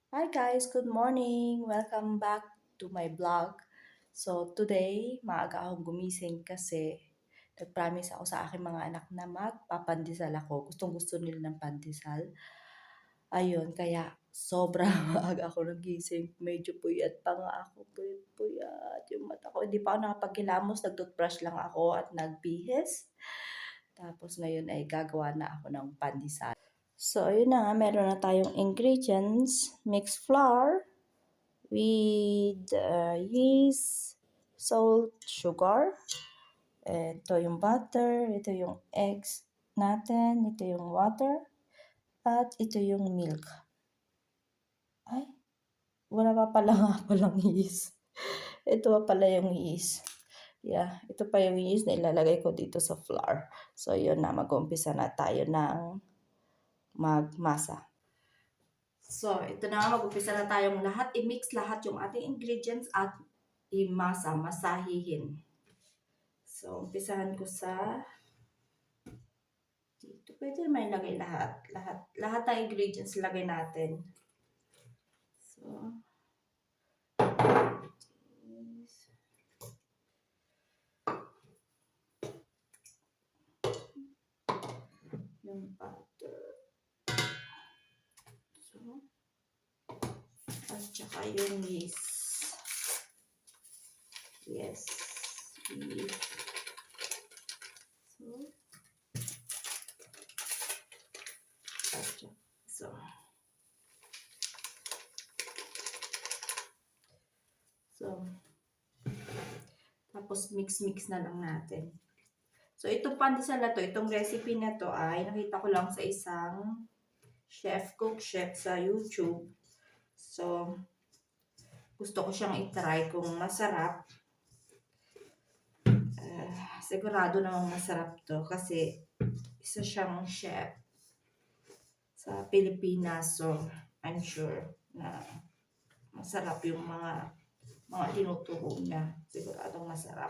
Hi guys, good morning. Welcome back to my vlog. So today, maaga akong gumising kasi nag-promise ako sa aking mga anak na magpapandesal ako. Gustong-gusto nila ng pandesal. Ayun, kaya sobrang maaga ako nagising. Medyo puyat pa nga ako. Puyat. Yung mata ko, hindi pa ako nakapagkilamos. Nag-toothbrush lang ako at nagbihis. Tapos ngayon ay gagawa na ako ng pandesal. So, ayun na nga. Meron na tayong ingredients. Mixed flour with yeast, salt, sugar. Ito yung butter, ito yung eggs natin, ito yung water, at ito yung milk. Ay, wala pa pala nga palang yeast. Ito pa pala yung yeast. Yeah, ito pa yung yeast na ilalagay ko dito sa flour. So, yun na, mag-umpisa na tayo ng magmasa. So, ito na, mag-umpisa na tayong lahat. I-mix lahat yung ating ingredients at imasa, masahihin. So, umpisahan ko sa dito. Pwede naman ilagay lahat. Lahat ng ingredients ilagay natin. So, yung butter. So, at saka yung yeast. Yes. Yeast. So, tapos mix-mix na lang natin. So, itong pandesal na to, itong recipe na to ay nakita ko lang sa isang cook chef sa YouTube. So, gusto ko siyang i-try kung masarap. Sigurado namang masarap to kasi isa siyang chef sa Pilipinas. So, I'm sure na masarap yung mga tinuturo niya. Siguradong masarap.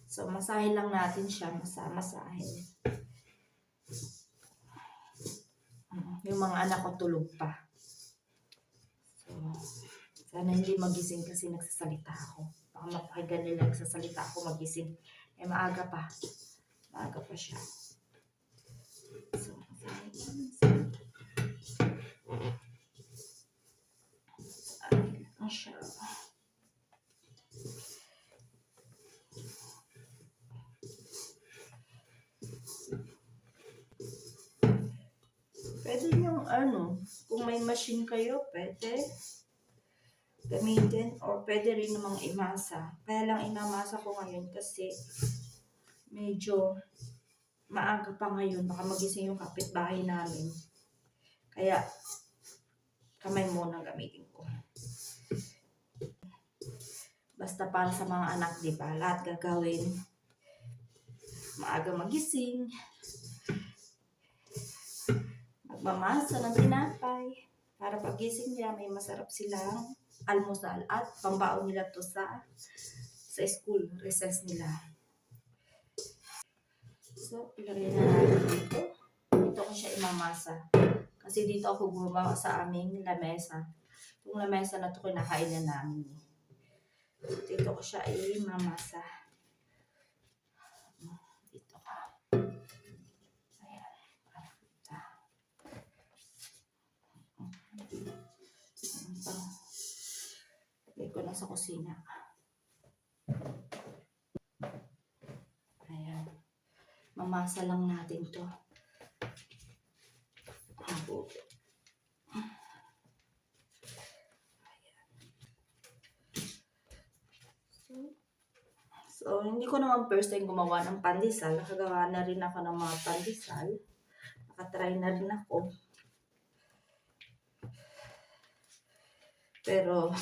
So, masahin lang natin siya. Masahin. Yung mga anak ko tulog pa. So, sana hindi magising kasi nagsasalita ako. Baka mapakinggan nila nagsasalita ako magising. Maaga pa. Maaga pa siya. So, ang siya. Pwede yung kung may machine kayo, pwede gamitin or pwede rin namang imasa. Kaya lang imamasa ko ngayon kasi medyo maaga pa ngayon. Baka magising yung kapitbahay namin. Kaya kamay muna gamitin ko. Basta para sa mga anak, di ba? Lahat gagawin. Maaga magising. Magmamasa ng tinapay. Para pagising nila, may masarap silang almusal at pambaon nila to sa school recess nila. So, ilagay na natin dito. Dito ko siya imamasa. Kasi dito ako gumawa sa aming lamesa. Itong lamesa na to kinakain na namin. Dito ko siya imamasa. Dito ka. Ayan. Lagay ko na sa kusina. Ayan. Mamasa lang natin to. So, hindi ko naman first time gumawa ng pandesal. Nakagawa na rin ako ng mga pandesal. Nakatry na rin ako. Pero,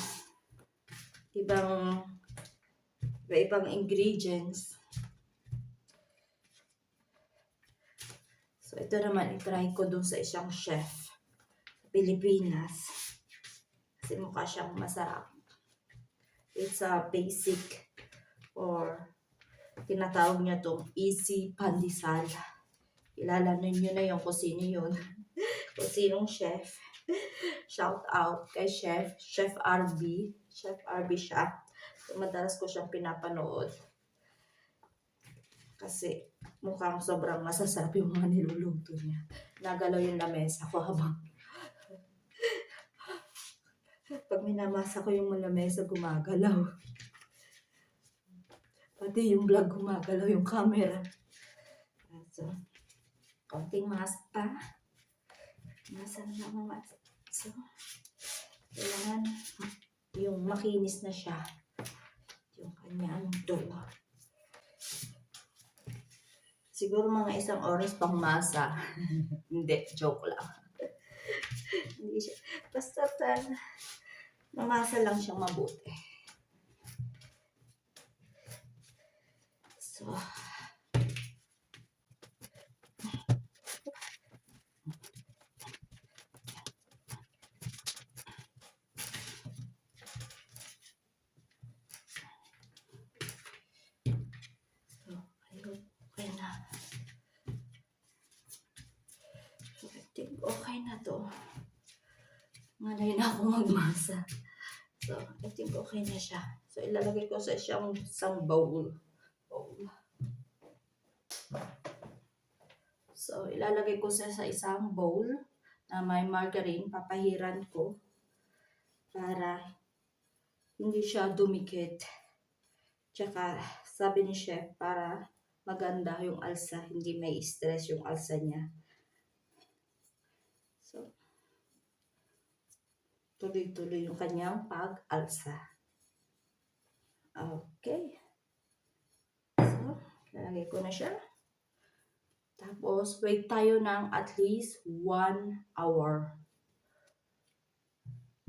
ibang ingredients. So, ito naman, itry ko dun sa isang chef sa Pilipinas. Kasi mukha siyang masarap. It's a basic or tinatawag niya itong easy pandesal. Kilala ninyo na yung kung sino yun. Kung sinong chef. Shout out kay Chef RB. Chef RB siya. So, madalas ko siyang pinapanood. Kasi mukhang sobrang masasarap yung mga niluluto niya. Nagalaw yung lamesa ko habang pag minamasa ko yung lamesa, gumagalaw. Pati yung vlog gumagalaw yung camera. So, konting mask pa. Masa na lang mask. So, kailangan yung makinis na siya. Yung kanyang dough. Siguro mga 1 oras pang masa. Hindi, joke lang. Hindi siya. Basta mamasa lang siyang mabuti. So, okay na. So, I think okay na to. Malay na ako magmasa. So, I think okay na siya. So, ilalagay ko sa isang bowl. So, ilalagay ko sa isang bowl na may margarine. Papahiran ko para hindi siya dumikit. Tsaka, sabi ni chef, para maganda yung alsa. Hindi may stress yung alsa niya. So, tuloy-tuloy yung kanyang pag-alsa. Okay. So, lalagay ko na siya. Tapos, wait tayo ng at least 1 hour.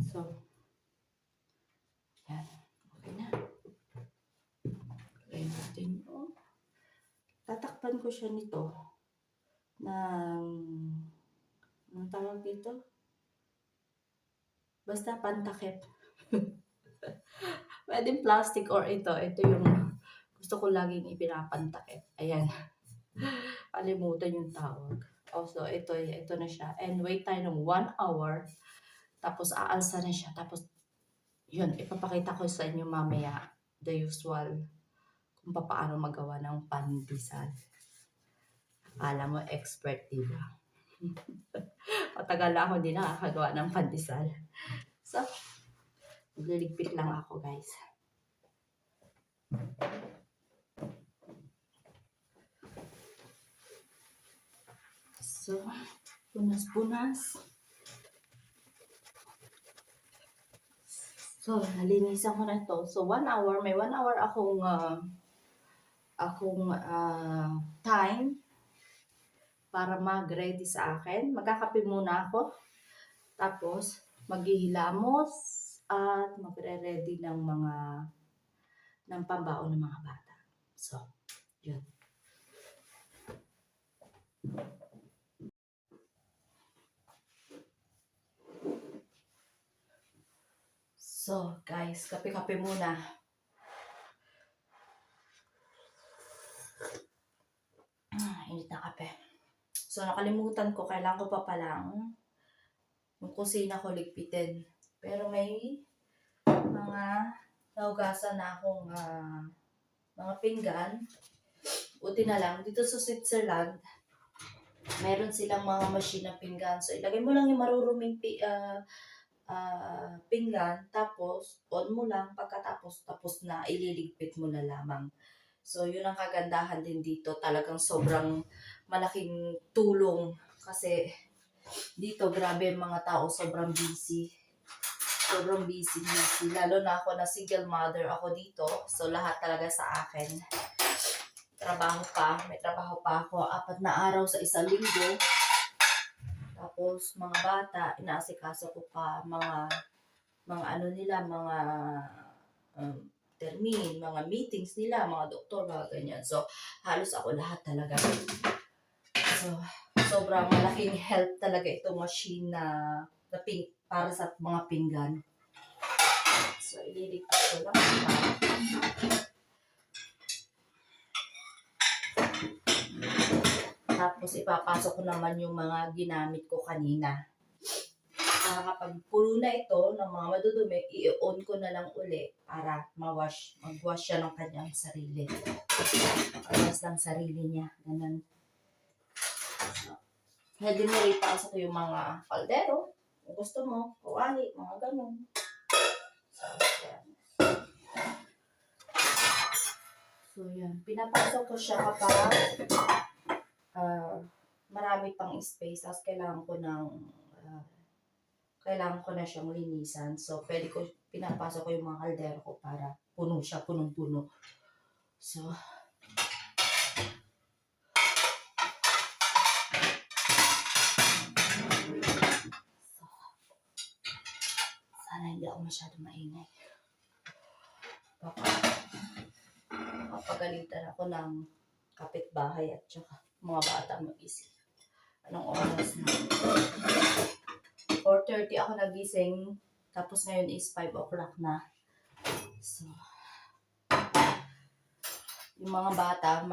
So, yan. Okay na. Okay natin yun. Tatakpan ko siya nito ng, anong tawag dito? Basta pantakip. Pwedeng plastic or ito. Ito yung gusto ko laging ipinapantakip. Ayan. Kalimutan yung tawag. Also, ito na siya. And wait tayo ng 1 hour. Tapos, aalsa na siya. Tapos, yun, ipapakita ko sa inyo mamaya the usual kung paano magawa ng pandesal. Akala mo expert, diba? Matagal na ako hindi nakakagawa ng pandesal. So, magliligpit lang ako, guys. So, punas-punas. So, nalinisan ko na ito. So, 1 hour. May 1 hour akong time para mag-ready sa akin. Magkakape muna ako. Tapos, maghihilamos at magre-ready ng pambaon ng mga bata. So, yun. So, guys, kape-kape muna. Init na kape. So, nakalimutan ko, kailangan ko pa palang yung kusina ko ligpitin. Pero may mga nahugasan na akong mga pinggan. Buti na lang, dito sa Switzerland, meron silang mga machine na pinggan. So, ilagay mo lang yung maruruming pinggan, tapos on mo lang, pagkatapos tapos na, ililigpit mo na lamang. So, yun ang kagandahan din dito. Talagang sobrang malaking tulong kasi dito, grabe mga tao, sobrang busy. Sobrang busy. Lalo na ako na single mother ako dito. So, lahat talaga sa akin. May trabaho pa ako 4 na araw sa isang linggo. Tapos, mga bata, inaasikaso ko pa mga ano nila, mga termin, mga meetings nila, mga doktor, mga ganyan. So, halos ako lahat talaga. So, sobrang malaking help talaga itong machine na para sa mga pinggan. So, ililigtas ko lang. Tapos, ipapasok ko naman yung mga ginamit ko kanina. kapag puno na ito ng mga madudumi, i-on ko na lang uli para mag-wash siya ng kanyang sarili. Alas ng sarili niya. Ganun. Dinirate pa ko yung mga kaldero. Kung gusto mo, kawali, mga ganun. So, yan. Pinapasok ko siya kapag marami pang space. Tapos kailangan ko na siyang linisan. So, pinapasok ko yung mga kaldero ko para puno siya, punong-puno. So, sana hindi ako masyado maingay. Papagalitan ako ng kapitbahay at saka mga bata mag-isip. Anong oras na? 4:30 ako nagising. Tapos ngayon is 5 o'clock na. So, yung mga bata,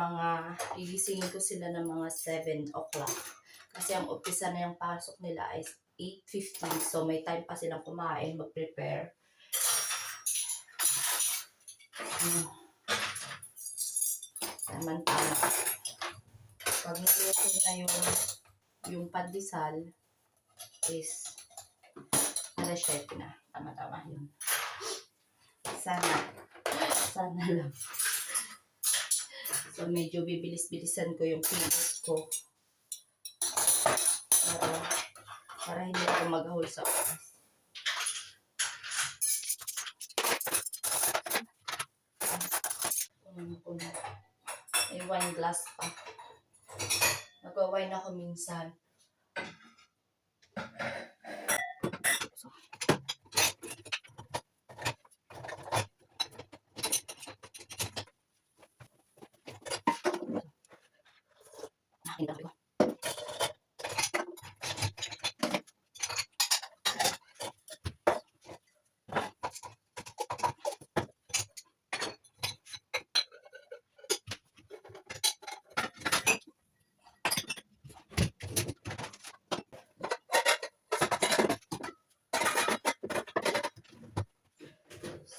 gigisingin ko sila ng mga 7 o'clock. Kasi ang umpisa na yung pasok nila is 8:15. So, may time pa silang kumain, mag-prepare. Samantala, pag niluto na yung pandesal, is alas 7 na. Tama-tama yun. Sana lang. So, medyo bibilis-bilisan ko yung kilos ko. Para hindi ako maghahol sa oras. May wine glass pa. Nag-wine ako minsan.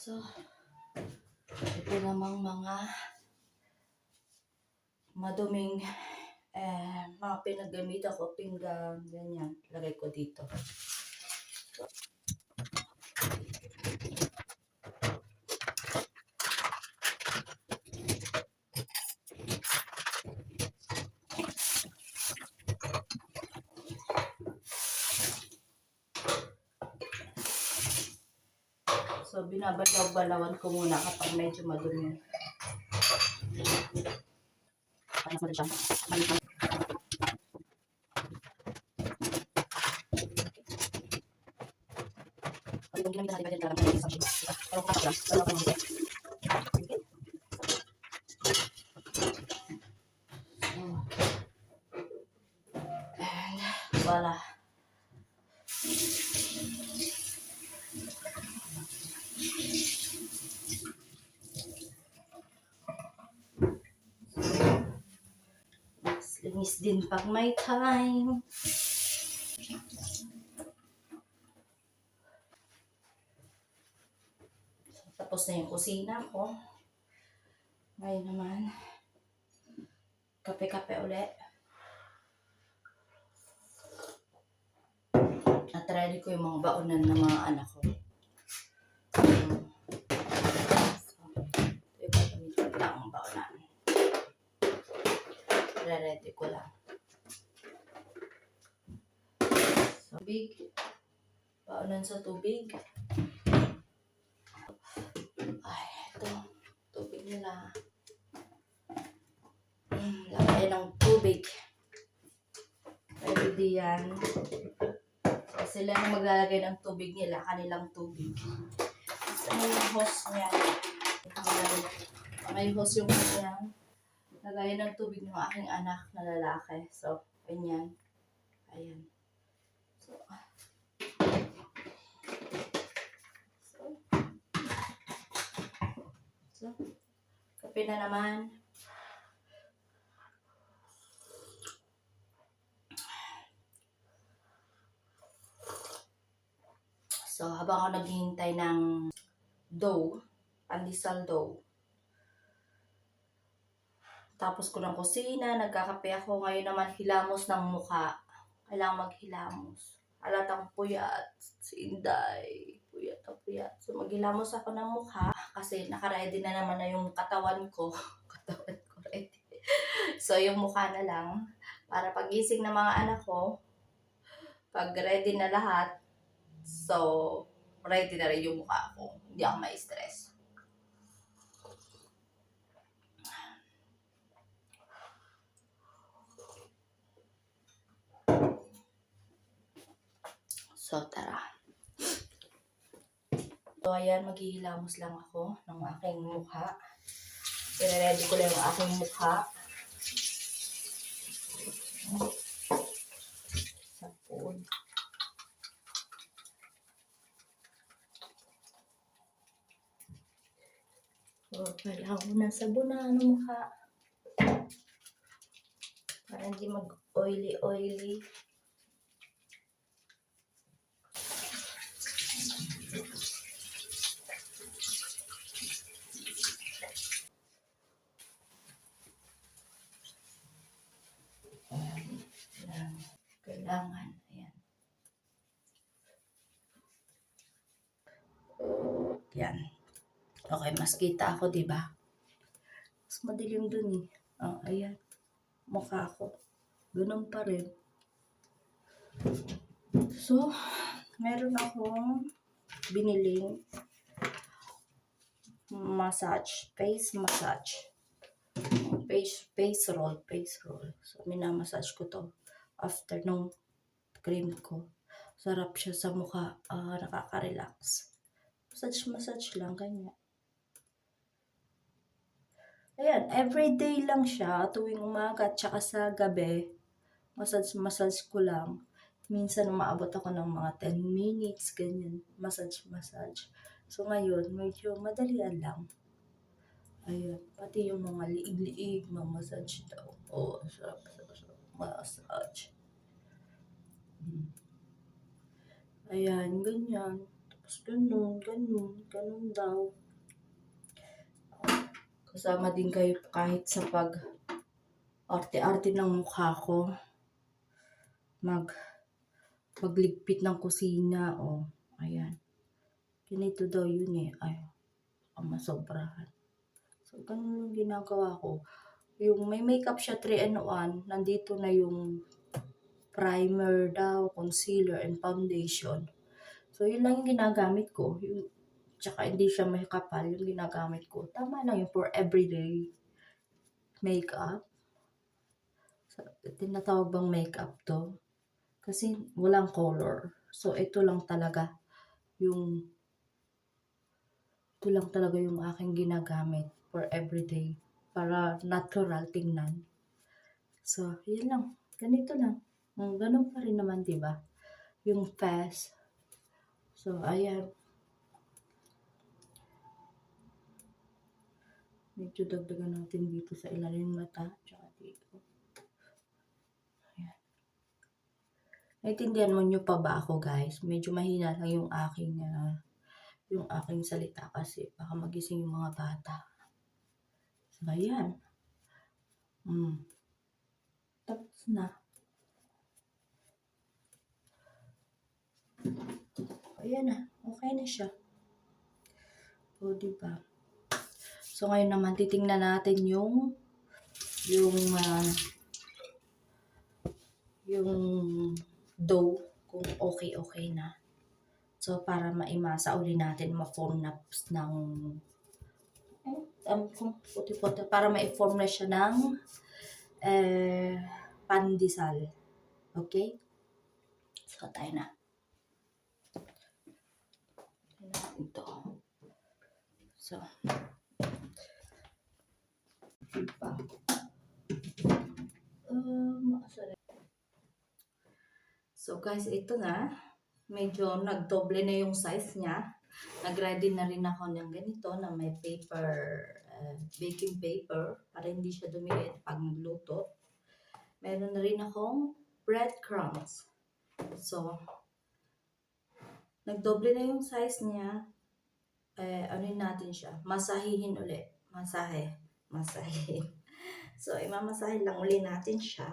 So, ito namang mga maduming mga pinaggamit ako, pinggan, ganyan. Lagay ko dito. So, binabalaw-balawan ko muna kapag medyo madumi. Panas mo rin siya. Pag yung ginamit natin, pwede talagang pwede sa machine. Pero kung kapag lang, wala ko yung and voila. Linis din pag may time. Tapos na yung kusina ko. Ngayon naman, kape-kape ulit. At ready ko yung mga baonan ng mga anak ko. Ito yung gagamitin ko lang ang baonan. Ready ko lang. Tubig. Baonan sa tubig. Ay, ito. Tubig nila. Lagay ng tubig. Ready yan. So, sila na maglalagay ng tubig nila. Kanilang tubig. So, may hose niya. May hose yung kanyang. Lagay ng tubig ng aking anak na lalaki. So, ganyan. Ayan. So, kape na naman. So, habang ako naghihintay ng dough, pandesal dough, tapos ko ng kusina, nagkakape ako. Ngayon naman hilamos ng mukha. Kailangan maghilamos. Halatang puyat. Si Inday. Puyat na puyat. So maghilamos ako ng mukha kasi nakaready na naman na yung katawan ko. Katawan ko ready. So yung mukha na lang. Para pagising ng mga anak ko, pag ready na lahat, so ready na rin yung mukha ko. Hindi ako ma-stress. So, tara. So, ayan, maghihilamos lang ako ng aking mukha. I-ready ko lang yung aking mukha. Sapon. So, kailangan ko na sabunan ng mukha. Para hindi mag-oily-oily. Kailangan. Ayan. Yan. Okay, mas kita ako, di ba? Mas madilim dun eh. Oh, ayan. Mukha ko. Ganun pa rin. So, meron akong biniling massage, face massage. Face roll. So, minamassage ko to after nung cream ko. Sarap siya sa mukha. Nakaka-relax. Massage lang, ganyan. Ayan, everyday lang siya. Tuwing umaga at saka sa gabi. Massage ko lang. Minsan umaabot ako ng mga 10 minutes, ganyan. Massage. So ngayon, medyo madalian lang. Ayan, pati yung mga liig-liig, massage daw. Sarap. Massage. Ayan, ganyan. Tapos ganun daw. Kasama din kayo kahit sa arte-arte ng mukha ko. Magligpit ng kusina. Ayan. Ganito daw yun eh. Ay, masobrahan. So, ganun yung ginagawa ko. Yung may makeup siya 3-in-1, nandito na yung primer daw, concealer, and foundation. So, yun lang yung ginagamit ko. Tsaka hindi siya may kapal yung ginagamit ko. Tama lang yung for everyday makeup. So, tinatawag bang makeup to? Kasi walang color. So, ito lang talaga yung aking ginagamit for everyday. Para natural tingnan. So, yun lang. Ganito lang. Ganun pa rin naman, diba? Yung face. So, ayan. Medyo dagdagan natin dito sa ilalim ng mata. Tsaka dito. Ayan. Naintindihan mo nyo pa ba ako, guys? Medyo mahina lang yung aking salita kasi baka magising yung mga bata. So, ayan. Tapos na. Ayan na. Okay na siya. Diba? So, ngayon naman, titingnan natin yung dough kung okay na. So, para maimasa uli natin, ma-form na ng puti-puti, para ma-form na siya ng pandesal. Okay? So, tayo na. Ito. So, diba? So, guys, ito na. Medyo nagdoble na yung size niya. Nag-ready na rin ako ng ganito na may paper, baking paper para hindi siya dumiit pag magluto. Meron na rin akong breadcrumbs. So, nagdoble na yung size niya, anuin natin siya, masahihin ulit. Masahihin. So, imamasahin lang uli natin siya.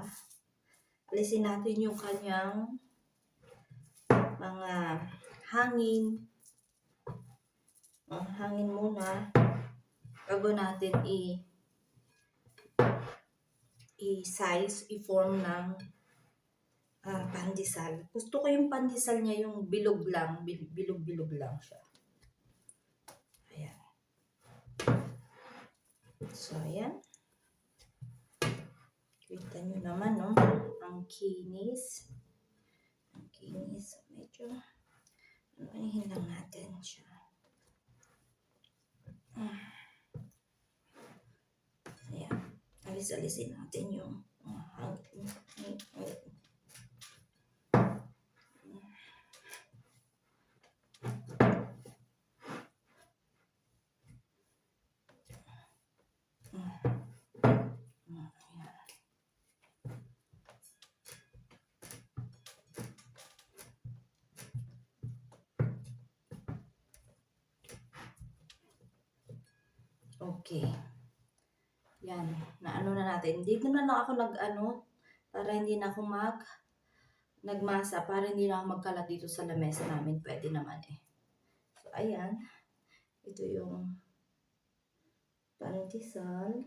Alisin natin yung kanyang mga hangin. Hangin muna. Bago natin i-size, i-form ng pandesal. Gusto ko yung pandesal niya yung bilog lang, bilog-bilog lang siya. Ayan. So, ayan. Kita nyo naman, no? Ang kinis. Medyo, anuhin lang natin siya. Ayan. Alis-alisin natin yung hangin. Okay. Yan. Naano na natin. Dito na lang ako para hindi na ako nagmasa, para hindi na ako magkalat dito sa lamesa namin. Pwede naman eh. So, ayan. Ito yung pandesal.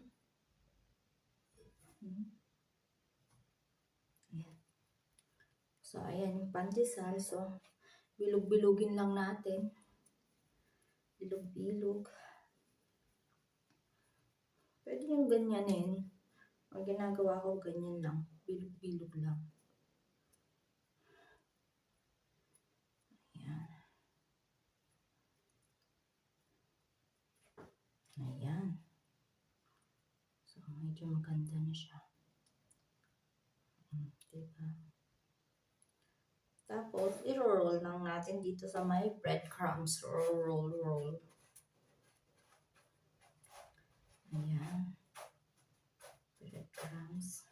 Ayan. So, ayan yung pandesal. So, bilog-bilugin lang natin. Bilog-bilog. Pwede yung ganyanin. Ang ginagawa ko, ganyan lang. Bilog-bilog lang. Ayan. Ayan. So, medyo maganda na siya. Diba? Tapos, i-roll lang natin dito sa may breadcrumbs. Roll. Ayan. Breadcrumbs.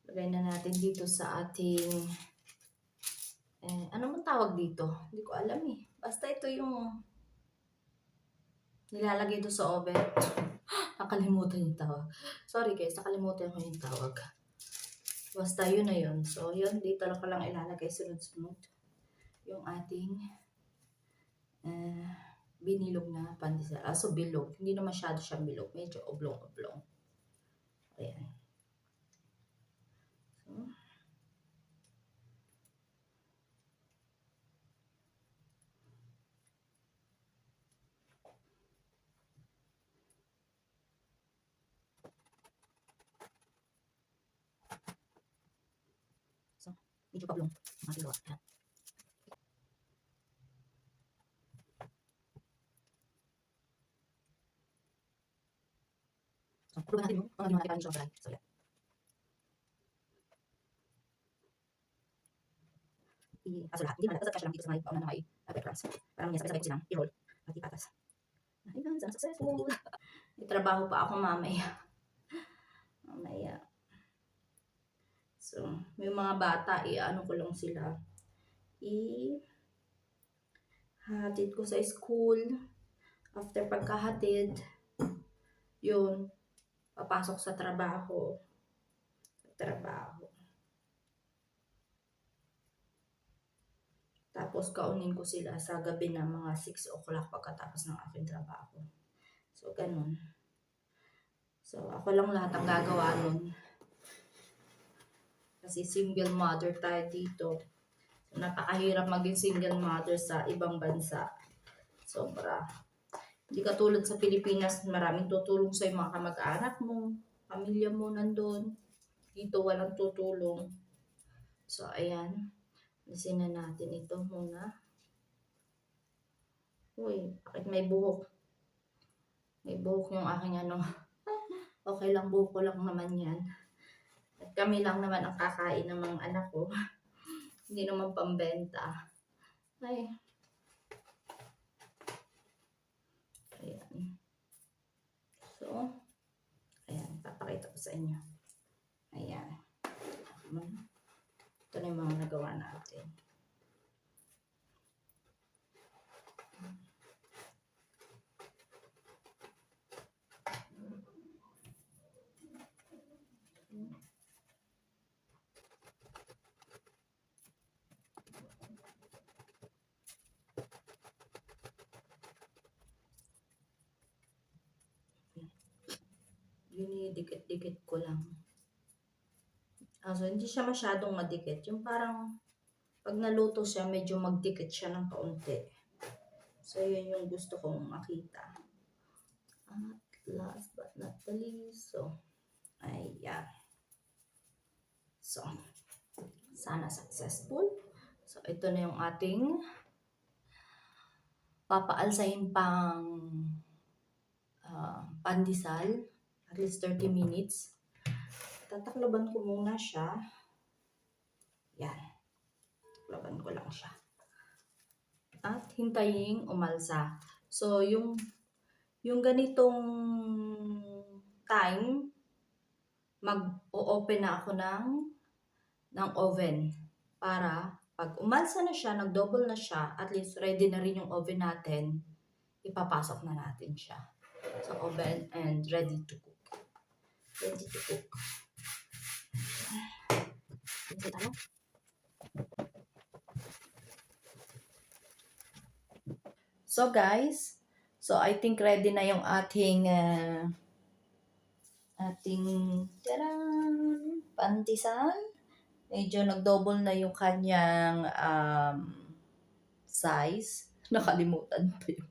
Lagay na natin dito sa ating, ano man tawag dito? Hindi ko alam eh. Basta ito yung nilalagay ito sa oven. Nakalimutan yung tawag. Sorry guys, nakalimutan ko yung tawag. Basta yun na yun. So yun, dito lang ko lang ilalagay sunod-sunod yung ating binilog na pandesal. So bilog. Hindi na masyado siyang bilog. Medyo oblong-oblong. Ayan. So, medyo pablong. Mga ginawa. Ayan. So, pulugan natin yung mga ginawa natin para So, yan. Aso lahat. Hindi naman dapat lang dito sa mga pauna na may breadcrumbs. Parang yan, sabay-sabay ko silang i-roll at ipatas. Ayun, sana successful. May trabaho pa ako mamaya. So, may mga bata, ano ko lang sila. Hatid ko sa school. After pagkahatid, yun, papasok sa trabaho. Tapos kaunin ko sila sa gabi na mga 6 o'clock pagkatapos ng aking trabaho. So, ganun. So, ako lang lahat ang gagawa nun. Kasi single mother tayo dito. So, napakahirap maging single mother sa ibang bansa. Sobra. Hindi katulad sa Pilipinas, maraming tutulong sa mga kamag-anak mo, pamilya mo nandun. Dito walang tutulong. So, ayan. Alisin na natin ito muna. Uy, bakit may buhok? May buhok yung aking Okay lang, buhok ko lang naman yan. At kami lang naman ang kakain ng mga anak ko. Hindi naman pambenta. Ay. Ayan. So, ayan, papakita ko sa inyo. Ayan. Ito na yung mga nagawa natin. Dinidikit-dikit ko lang. So, hindi siya masyadong madikit. Yung parang, pag naluto siya, medyo magdikit siya ng kaunti. So, yun yung gusto kong makita. At last but not the least, so, ayan. So, sana successful. So, ito na yung ating papaalsahin pang pandesal. At least 30 minutes. Tataklaban ko muna siya. Yan. Taklaban ko lang siya. At hintayin umalsa. So, yung ganitong time, mag-o-open na ako ng oven. Para pag umalsa na siya, nag-double na siya, at least ready na rin yung oven natin, ipapasok na natin siya sa oven and ready to cook. Ready to cook. So guys, so I think ready na yung ating pandesal. Medyo nag-double na yung kanyang size. Nakalimutan pa yung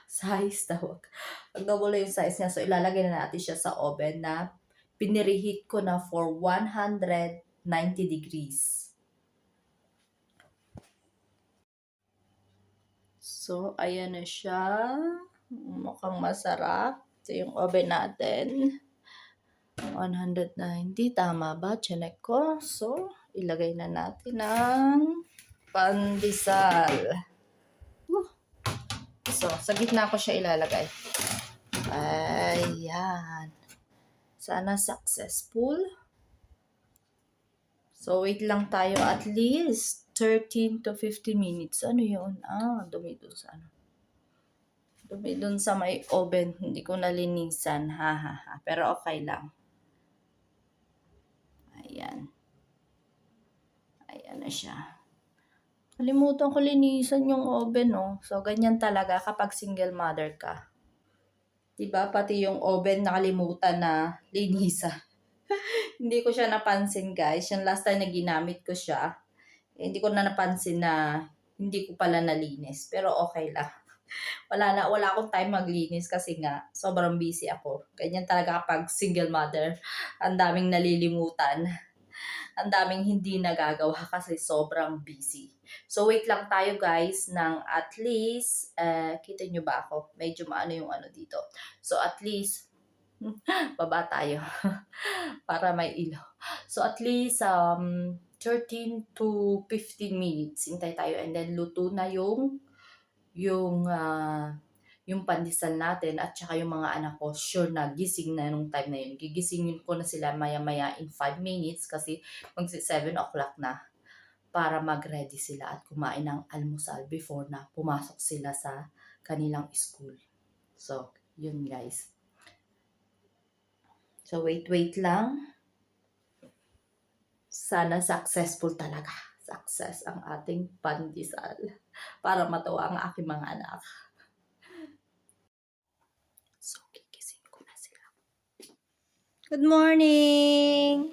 size tawag. Nag-double na yung size niya. So ilalagay na natin siya sa oven na pinireheat ko na for 190 degrees. So ayan na siya. Mukhang masarap. Ito yung oven natin. 190, tama ba? Chinek ko. So, ilagay na natin ang pandesal. So, sa gitna ko siya ilalagay. Ayan. Sana successful. So, wait lang tayo at least 13 to 15 minutes. Ano yun? Dumi dun sa ano. Dumi dun sa may oven. Hindi ko nalinisan. Pero okay lang. Ayan. Ayan na siya. Kalimutan ko linisan yung oven, no? So, ganyan talaga kapag single mother ka. Diba? Pati yung oven nakalimutan na linisan. Hindi ko siya napansin, guys. Yung last time na ginamit ko siya, hindi ko na napansin na hindi ko pala nalinis. Pero okay lang. Wala akong time maglinis kasi nga sobrang busy ako. Ganyan talaga kapag single mother. Ang daming nalilimutan. Ang daming hindi nagagawa kasi sobrang busy. So, wait lang tayo guys ng at least, kita nyo ba ako? Medyo maano yung ano dito. So, at least, baba tayo para may ilaw. So, at least 13 to 15 minutes. Hintay tayo and then luto na yung pandesal natin at saka yung mga anak ko, sure na gising na nung time na yun. Gigisingin ko na sila maya-maya in 5 minutes kasi magsi 7 o'clock na para mag-ready sila at kumain ng almusal before na pumasok sila sa kanilang school. So, yun guys. So, wait lang. Sana successful talaga. Success ang ating pandesal para matuwa ang aking mga anak. So, gigising ko na sila. Good morning!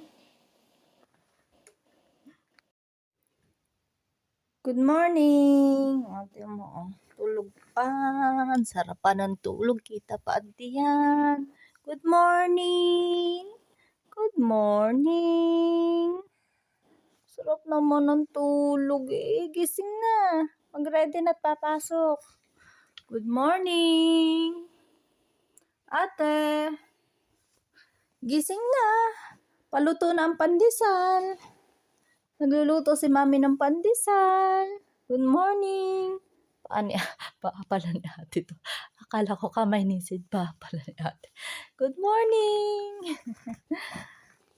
Good morning! Ate mo, tulog pa. Sarapan ng tulog. Kita pa diyan. Good morning! Good morning! Sarap naman ng tulog eh. Gising na. Mag-ready na at papasok. Good morning! Ate! Gising na. Paluto na ang pandesal. Nagluluto si mami ng pandesal. Good morning. Pala ni ate to. Akala ko kamay ni Sid. Pala ni ate. Good morning.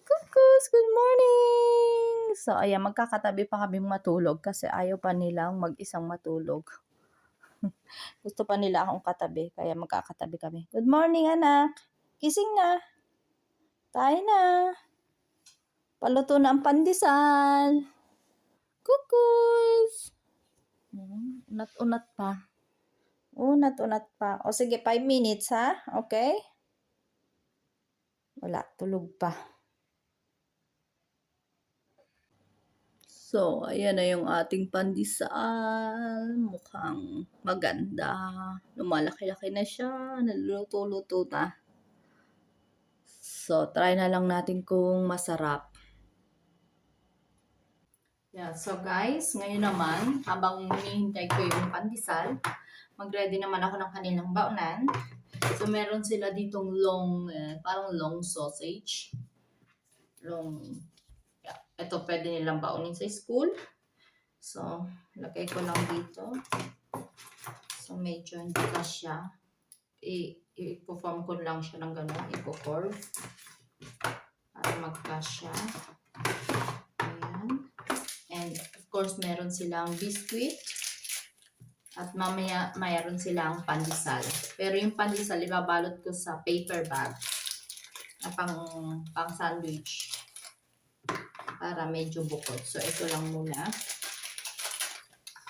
Kuku. Good morning! So, ayan, magkakatabi pa kami matulog kasi ayaw pa nilang mag-isang matulog. Gusto pa nila akong katabi, kaya magkakatabi kami. Good morning, anak! Gising na! Tayo na! Paluto na ang pandesal! Kukus! Unat-unat pa. Unat-unat pa. O sige, 5 minutes ha? Okay? Wala, tulog pa. So, ayan na yung ating pandesal. Mukhang maganda. Lumalaki-laki na siya. Naluluto-luto na. So, try na lang natin kung masarap. Yeah, so guys, ngayon naman, habang hinihintay ko yung pandesal, mag-ready naman ako ng kanilang baonan. So, meron sila ditong parang long sausage. Ito, pwede nilang baonin sa school. So, lagay ko lang dito. So, medyo hindi ka siya. I-perform ko lang siya ng gano'n. I-curve. Para magkasya. Ayan. And, of course, meron silang biscuit. At mamaya, mayroon silang pandesal. Pero yung pandesal, ibabalot ko sa paper bag. Na pang sandwich. Para medyo bukod. So, ito lang muna.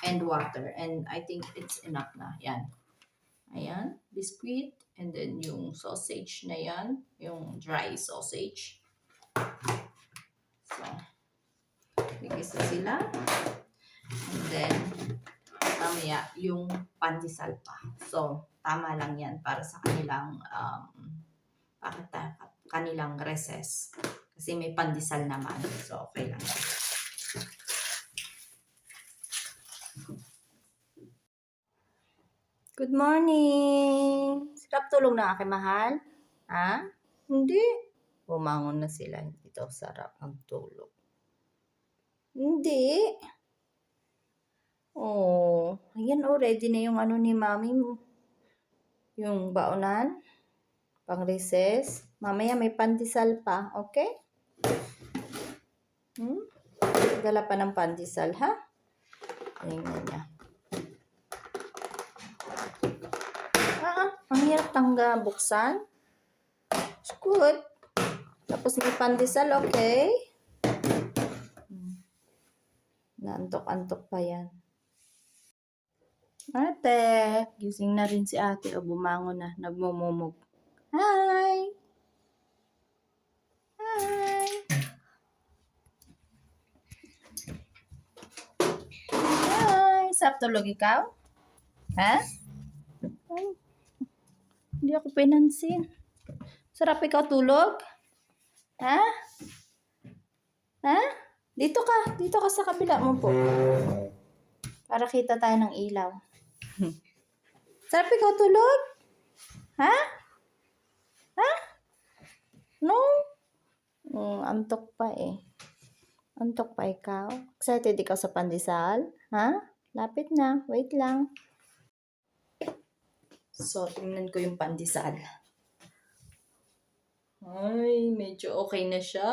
And water. And I think it's enough na. Yan. Ayan. Biscuit. And then yung sausage na yan. Yung dry sausage. So, bigisa sila. And then, mamaya yung pandesal pa. So, tama lang yan para sa kanilang recess. Kasi may pandesal naman. So, okay lang. Good morning! Sarap tulog na aking mahal? Ha? Hindi. Bumangon na sila. Ito, sarap ang tulog. Hindi. Oh, ayan oh, ready na yung ano ni mami mo. Yung baonan. Pang recess. Mamaya may pandesal pa, okay? Dala pa ng pandesal, ha? Ayan niya. Ang hirap buksan. It's good. Tapos may pandesal, okay? Naantok-antok pa yan. Ate, gising na rin si ate. O, bumangon na. Nagmumumog. Hi! Hi! Hi! Sarap tulog ikaw? Ha? Ay, hindi ako pinansin. Sarap ikaw tulog? Ha? Ha? Dito ka sa kabila mo po. Para kita tayo ng ilaw. Sarap ikaw tulog? Ha? Ha? No? Antok pa eh. Antok pa ikaw? Excited ikaw sa pandesal? Ha? Lapit na. Wait lang. So, tingnan ko yung pandesal. Ay, medyo okay na siya.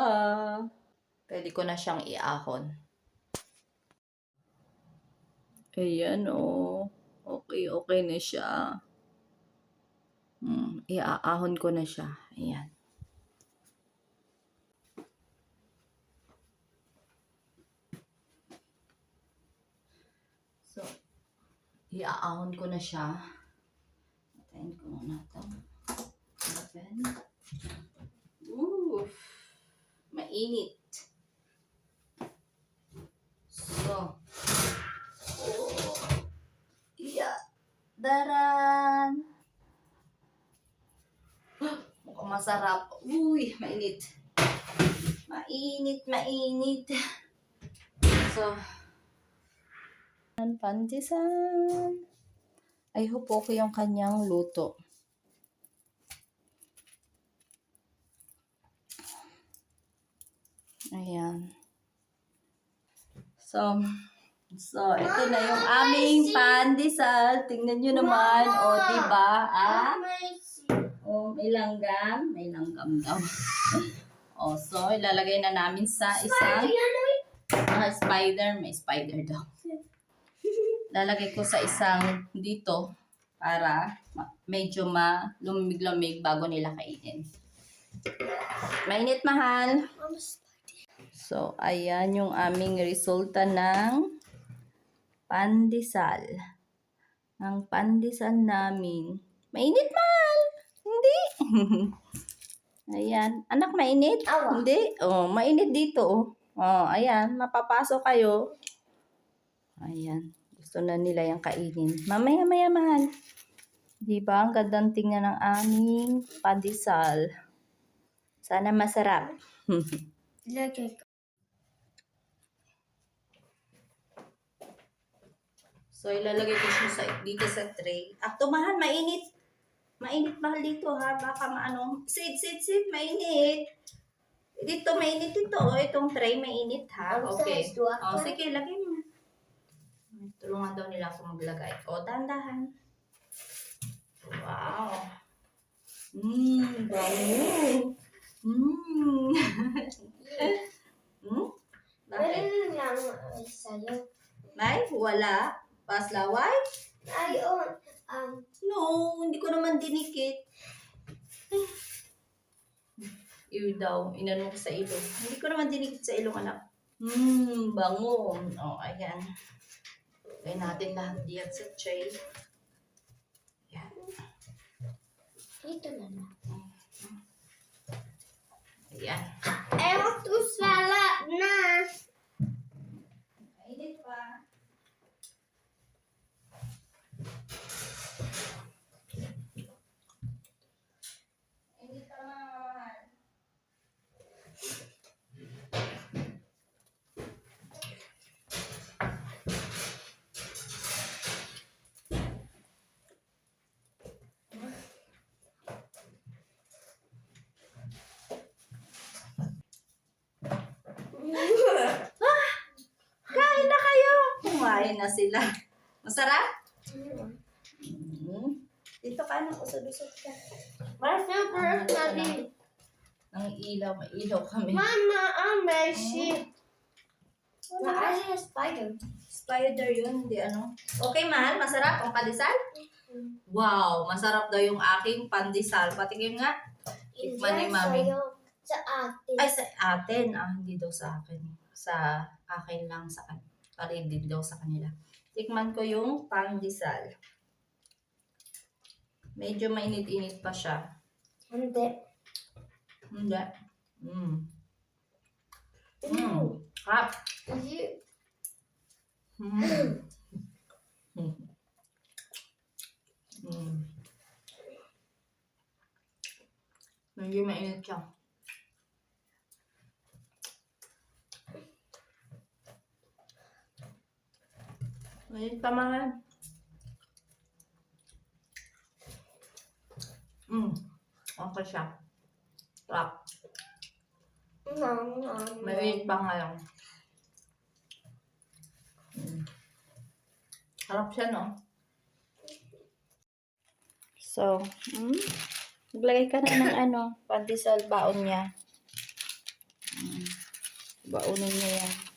Pwede ko na siyang iahon. Ayan o. Okay na siya. Iaahon ko na siya. Ayan. So, iaahon ko na siya. Patayin ko muna ito. Open. Mainit. So, daran. Mukhang masarap. Uy, mainit. Mainit. So, pandesal. I hope okay yung kanyang luto. Ayan. So, ito na yung aming pandesal. Tingnan nyo naman. O, diba? May langgam. May langgam daw. O, so, ilalagay na namin sa isang spider. May spider daw. Lalagay ko sa isang dito para medyo lumig-lumig bago nila kainin. Mainit, mahal. So, ayan yung aming resulta ng pandesal. Ang pandesal namin. Mainit, mahal. Hindi. Ayan. Anak, mainit? Awa. Hindi. Oh, mainit dito. Oh, ayan. Mapapasok kayo. Ayan. Gusto na nila yung kainin. Mamaya-maya, mahal. Diba? Ang gandang tingnan ng aming pandesal. Sana masarap. So, ilalagay ko siya dito sa tray. Mahal, mainit. Mainit, mahal dito, ha? Baka maano. Sit, mainit. Dito, mainit dito. O, itong tray, mainit, ha? Okay. O, sige, lagay mo. Tulungan daw nila ako maglagay. O, dahan-dahan. Wow. Bango. Bakit? Nay, wala. Paslaway? No, hindi ko naman dinikit. Iwi daw, inano ko sa ilong. Hindi ko naman dinikit sa ilong, anak. Bango. O, ayan. Lagay natin lahat diyan sa tray. Ayan. Ito na lang. Ayan. Ewan to salad na. Mainit pa. Mainit pa, mga mahal. Kain na kayo. Kumain na sila. Masarap? Dito ka na, usod-usod ka. Ang ilaw, may ilaw kami. Mama, Messi. Naalala spider. Spider yun, hindi ano. Okay, mahal, masarap ang pandesal? Wow, masarap daw yung aking pandesal. Patingin nga. Tikman ni Mami. Sa atin. Ay, sa atin. Hindi daw sa akin. Sa akin lang sa kanila. Pari din daw sa kanila. Tikman ko yung pandesal. Medyo mainit-init pa siya. Hindi. Hindi. Hap. Medyo mainit siya. Mainit pa, mahal. Okay siya. Sarap. Mainit pa nga lang. Sarap siya, no? So, maglagay ka na ng pandesal baon niya. Baonin niya yan.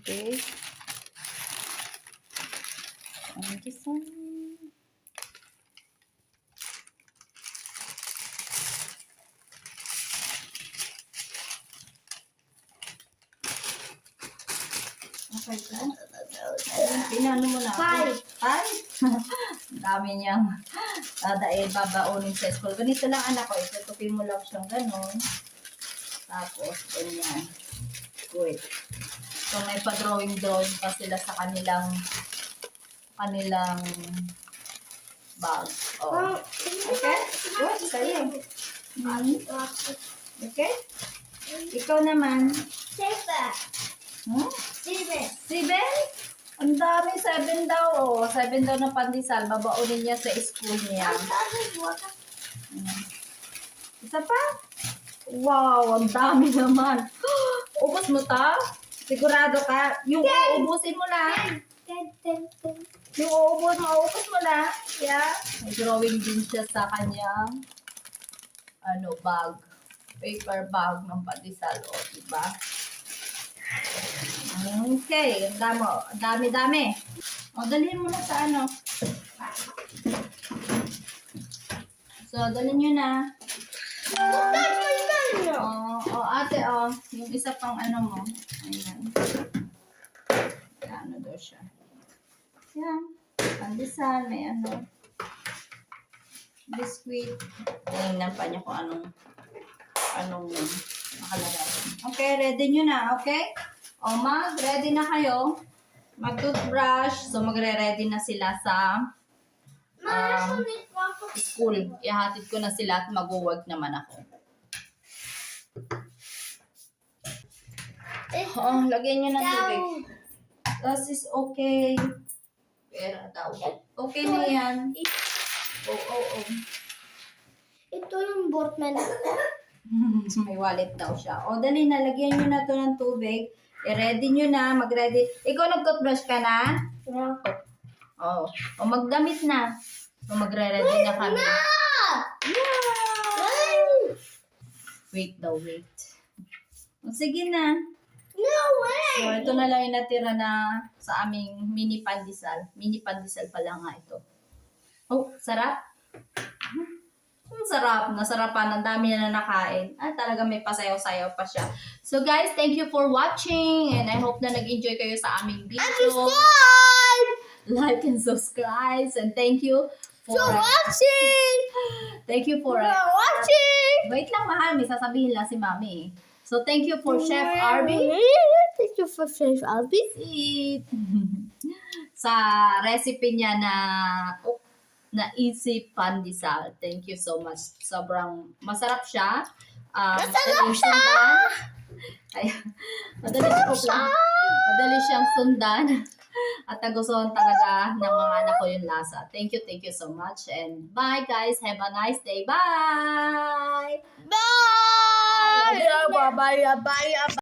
Okay. Pandesal. Okay ka? Pinano mo na ako? 5? Dami niyang babaonin sa school. Ganito lang, anak ko. Itutupin mo lang siyang ganon. Tapos, ganyan. Wait. So, may pa-drawing pa sila sa kanilang bag. Oh. Okay? Good. Sa'yo. Okay? Ikaw naman. 7. Hmm? 7. 7? Ang dami, 7 daw. Oh. 7 daw na pandesal. Babaunin niya sa school niya. Isa pa? Wow, ang dami naman. Ubus mo ta? Sigurado ka? Yung uubusin mo lang. 10. Yung maubos mo na. Yeah. May drawing din siya sa kanyang bag. Paper bag ng pandesal. O, diba? Okay. Ang dami. O, dalhin mo na sa So, dalhin nyo na. Ate, yung isa pang mo. Ayan. Ano daw siya. Yan. Pandesal, may biscuit. Tingnan pa niya kung anong nakalagay. Okay, ready nyo na, okay? Ready na kayo. Mag-toothbrush. So, magre-ready na sila sa school. Ihatid ko na sila at mag-work naman ako. Lagyan nyo ng tubig. This is okay. Pera daw. Okay na yan. Ito yung Bortman. May wallet daw siya. Dali na. Lagyan nyo na to ng tubig. I-ready nyo na. Mag-ready. Ikaw nag-toothbrush ka na? Yeah. Magdamit na. So, magre-ready na kami. Wait. Sige na. No way! So, ito na lang yung natira na sa aming mini pandesal. Mini pandesal pala nga ito. Sarap. Sarap. Nasarapan. Ang dami na nakain. Talaga may pasayaw-sayaw pa siya. So, guys, thank you for watching. And I hope na nag-enjoy kayo sa aming video. Like and subscribe. And thank you for watching! Thank you for watching! Wait lang, mahal. May sasabihin lang si Mami. So, thank you for Chef Arby. Thank you for Chef Arby. Sa recipe niya na easy pandesal. Thank you so much. Sobrang masarap siya. Masarap siya! Madali siyang sundan. At nagustuhan talaga ng mga anak ko yung lasa. Thank you so much. And bye guys. Have a nice day. Bye! Bye! Bye! Bye! Bye!